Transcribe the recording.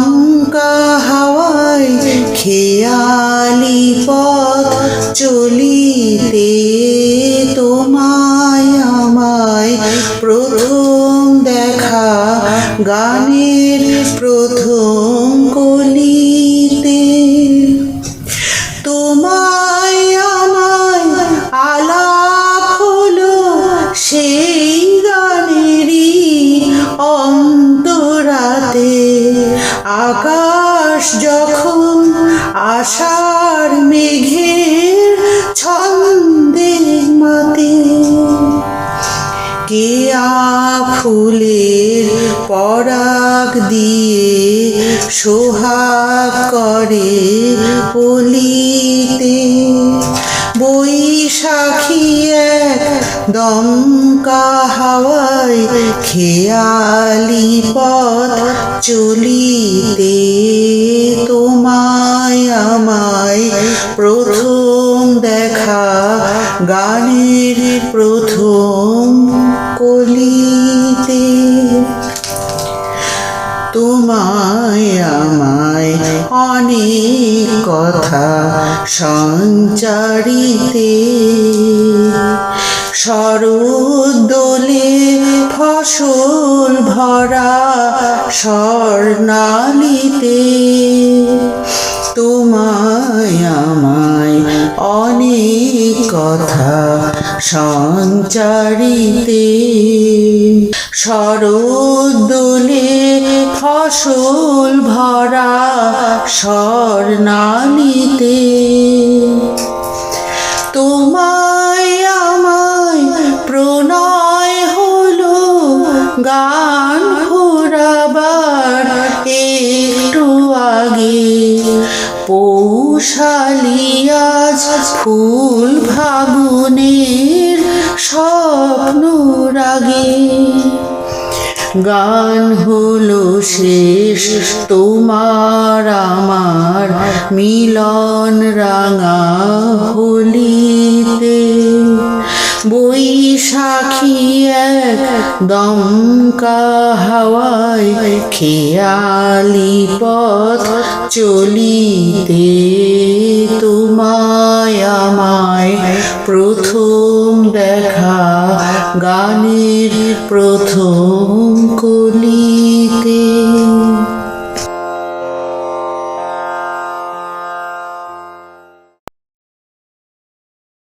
দমকা হাওয়ায় খেয়ালি পথ চলিতে তোমায় আমায় প্রথম দেখা গানের প্রথম কলিতে। তোমায় আমায় আলাপ হলো সেই গানেরই অন্তরাতে। আকাশ যখন আষাঢ় মেঘের ছন্দে মাতে, কেয়া ফুলের পরাগ দিয়ে সোহাগ করে পলিতে। বৈশাখী এক দমকা হাওয়ায় খেয়ালি পথ চলিতে তোমায় আমায় প্রথম দেখা গানের প্রথম কলিতে। তোমায় আমায় অনেক কথা সঞ্চারিতে, শরৎদোলে ফসল ভরা স্বর্ণালীতে। তোমায় আমায় অনেক কথা সঞ্চারিতে, শরৎদোলে ফসল ভরা স্বর্ণালীতে। তোমায় আমায় প্রণয় হলো গান ঘোরাবার একটু আগে। পৌষালি আজ ফুল ফাগুনের স্বপ্ন রাগে। গান হলো শেষ তোমার আমার মিলন রাঙা হোলিতে। বৈশাখী এক দমকা হাওয়ায় খেয়ালি পথ চলিতে তোমায় আমায় প্রথম দেখা গানের প্রথম